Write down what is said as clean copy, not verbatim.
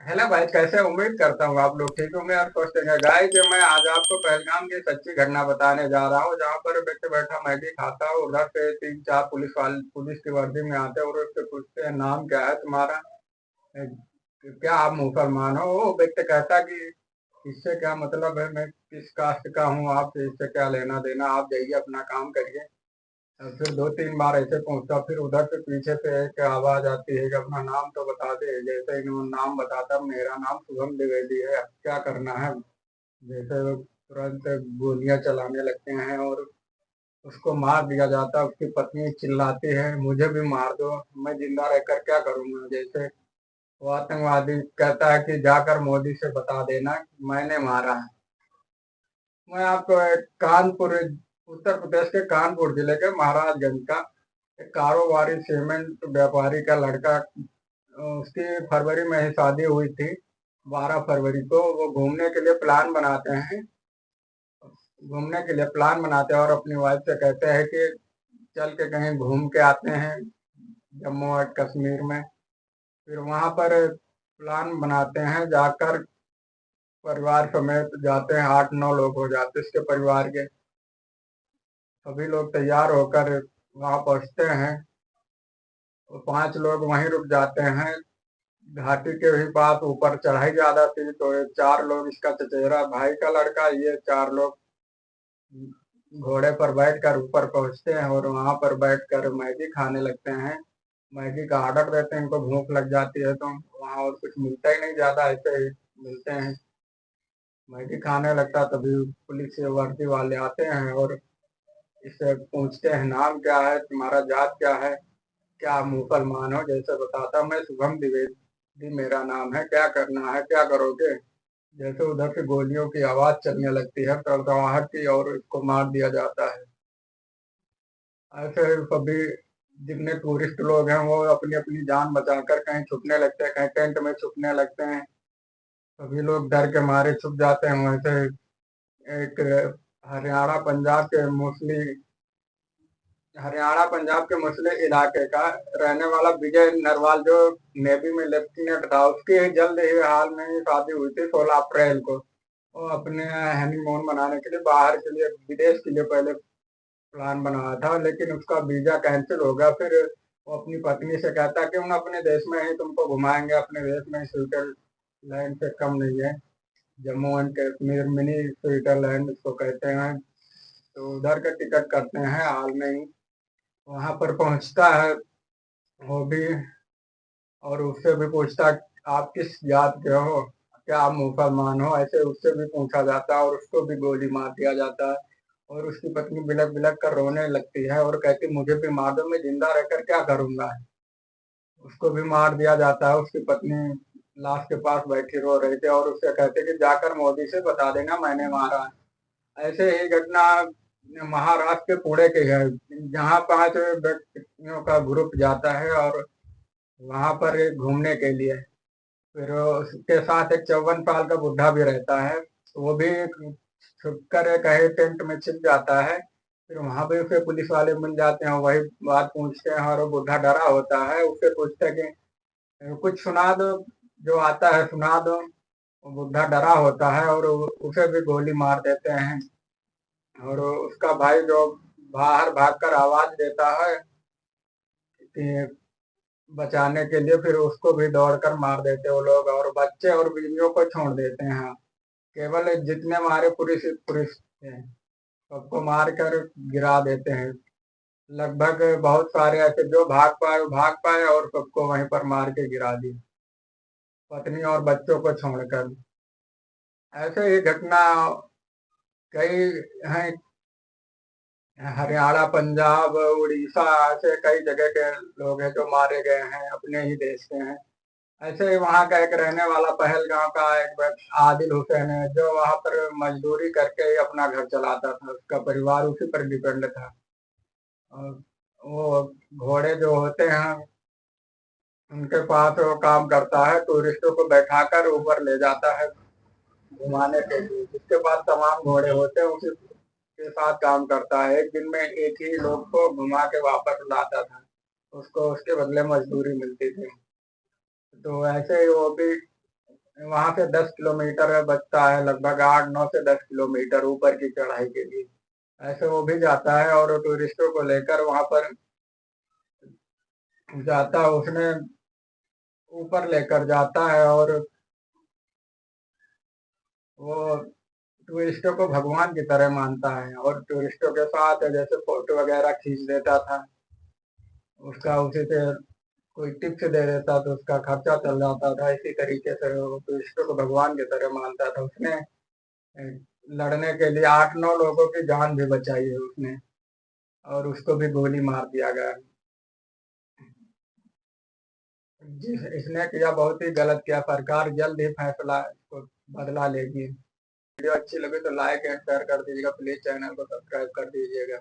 Hello भाई, कैसे? उम्मीद करता हूँ आप लोग ठीक होंगे और खुश होंगे। गाइस, मैं आज आपको पहलगाम की सच्ची घटना बताने जा रहा हूँ, जहाँ पर व्यक्ति बैठा मैगी खाता है। उधर से तीन चार पुलिस की वर्दी में आते हैं और उससे पूछते हैं, नाम क्या है तुम्हारा? ए, क्या आप मुसलमान हो? वो व्यक्ति कहता है कि इससे क्या मतलब है, मैं किस कास्ट का हूँ, आपसे इससे क्या लेना देना, आप जाइए अपना काम करिए। और फिर दो तीन बार ऐसे पहुंचता, फिर उधर से पीछे से एक आवाज आती है कि अपना नाम तो बता दे। जैसे इन्होंने नाम बताता, मेरा नाम शुभम द्विवेदी है, अब क्या करना है? जैसे वो तुरंत गोलियां चलाने लगते हैं और उसको मार दिया जाता है। उसकी पत्नी चिल्लाती है, मुझे भी मार दो, मैं जिंदा रहकर क्या करूंगा? जैसे वो आतंकवादी कहता है कि जाकर मोदी से बता देना कि मैंने मारा है। मैं आपको एक कानपुर, उत्तर प्रदेश के कानपुर जिले के महाराजगंज का एक कारोबारी सीमेंट व्यापारी का लड़का, उसकी फरवरी में ही शादी हुई थी। 12 फरवरी को वो घूमने के लिए प्लान बनाते हैं और अपनी वाइफ से कहते हैं कि चल के कहीं घूम के आते हैं, जम्मू और कश्मीर में। फिर वहां पर प्लान बनाते हैं, जाकर परिवार समेत जाते हैं। 8 9 लोग हो जाते हैं इसके परिवार के। सभी लोग तैयार होकर वहां पहुंचते हैं और 5 लोग वहीं रुक जाते हैं। घाटी के भी पास ऊपर चढ़ाई ज्यादा थी, तो ये 4 लोग, इसका चचेरा भाई का लड़का, ये 4 लोग घोड़े पर बैठकर ऊपर पहुंचते हैं और वहां पर बैठकर मैगी खाने लगते हैं। मैगी का ऑर्डर देते हैं, इनको भूख लग जाती है तो वहां और कुछ मिलता ही नहीं, ज्यादा ऐसे ही मिलते हैं। मैगी खाने लगता, तभी पुलिस वर्दी वाले आते हैं और इससे पूछते हैं, नाम क्या है तुम्हारा, जात क्या है, क्या आप मुसलमान हो? जैसे बताता, मैं शुभम द्विवेदी मेरा नाम है, क्या करना है, क्या करोगे? जैसे उधर से गोलियों की आवाज चलने लगती है, तड़तड़ाहट की, और इसको मार दिया जाता है। ऐसे सभी जितने टूरिस्ट लोग हैं वो अपनी अपनी जान बचाकर कहीं छुपने लगते हैं, कहीं टेंट में छुपने लगते हैं। सभी लोग डर के मारे छुप जाते हैं। वैसे एक हरियाणा पंजाब के मोस्टली हरियाणा पंजाब के मुस्लिम इलाके का रहने वाला विजय नरवाल, जो नेवी में लेफ्टिनेंट था, उसकी जल्द ही हाल में ही शादी हुई थी 16 अप्रैल को। वो अपने हनीमून मनाने के लिए बाहर के लिए, विदेश के लिए पहले प्लान बनाया था, लेकिन उसका वीजा कैंसिल हो गया। फिर वो अपनी पत्नी से कहता कि हम अपने देश में ही तुमको घुमाएंगे, अपने देश में ही स्विट्जरलैंड से कम नहीं है। Jammu and Kashmir mini Switzerland इसको कहते हैं। तो उधर का टिकट करते हैं हाल में ही। वहां पर पहुंचता है वो भी, और उससे भी पूछता आप किस जात के हो, क्या आप मुसलमान हो, ऐसे उससे भी पूछा जाता है और उसको भी गोली मार दिया जाता है। और उसकी पत्नी बिलक बिलक कर रोने लगती है और कहती, मुझे भी मार दो, मैं जिंदा रहकर क्या करूंगा? उसको भी मार दिया जाता है। उसकी पत्नी लाश के पास बैठी रो रही थी और उससे कहते कि जाकर मोदी से बता देना मैंने मारा है। ऐसे ही घटना महाराष्ट्र के पुणे की है, जहाँ 5 व्यक्तियों का ग्रुप जाता है और वहां पर घूमने के लिए। फिर उसके साथ एक 54 साल का बुढ़ा भी रहता है, तो वो भी छुप कर कहीं टेंट में छिप जाता है। फिर वहां पे उसे पुलिस वाले मिल जाते हैं, वही बात पूछते हैं और वो बुढ़ा डरा होता है। उससे पूछते हैं कि कुछ सुना दो, जो आता है सुना दो। वो बुढ़ा डरा होता है और उसे भी गोली मार देते हैं। और उसका भाई जो बाहर भागकर आवाज देता है कि बचाने के लिए, फिर उसको भी दौड़कर मार देते वो लोग, और बच्चे और बीवियों को छोड़ देते हैं। केवल जितने हमारे पुरुष पुरुष थे सबको मार कर गिरा देते हैं। लगभग बहुत सारे ऐसे जो भाग पाए वो भाग पाए और सबको वहीं पर मार के गिरा दिया, पत्नी और बच्चों को छोड़कर। ऐसे ही घटना कई हैं। हरियाणा, पंजाब, उड़ीसा, ऐसे कई जगह के लोग हैं जो मारे गए हैं, अपने ही देश के हैं। ऐसे ही वहाँ का एक रहने वाला पहलगांव का एक आदिल हुसैन है, जो वहाँ पर मजदूरी करके ही अपना घर चलाता था, उसका परिवार उसी पर डिपेंड था। और वो घोड़े जो होते हैं उनके पास वो काम करता है, टूरिस्टों को बैठाकर ऊपर ले जाता है घुमाने के लिए। जिसके पास तमाम घोड़े होते हैं उसी के साथ काम करता है। एक दिन में एक ही लोग को घुमा के वापस लाता था, उसको उसके बदले मजदूरी मिलती थी। तो ऐसे ही वो भी वहां से 10 किलोमीटर बचता है, लगभग 8 9 से 10 किलोमीटर ऊपर की चढ़ाई के लिए। ऐसे वो भी जाता है और टूरिस्टों को लेकर वहां पर जाता है, उसने ऊपर लेकर जाता है और वो टूरिस्टों को भगवान की तरह मानता है और टूरिस्टों के साथ जैसे फोटो वगैरह खींच देता था, उसका उसी से कोई टिप्स दे देता तो उसका खर्चा चल जाता था। इसी तरीके से वो टूरिस्टों को भगवान की तरह मानता था। उसने लड़ने के लिए 8 9 लोगों की जान भी बचाई है उसने, और उसको भी गोली मार दिया गया। जिस इसने किया बहुत ही गलत किया। सरकार जल्द ही फैसला इसको बदला लेगी। वीडियो अच्छी लगी तो लाइक एंड शेयर कर दीजिएगा, प्लीज चैनल को सब्सक्राइब कर दीजिएगा।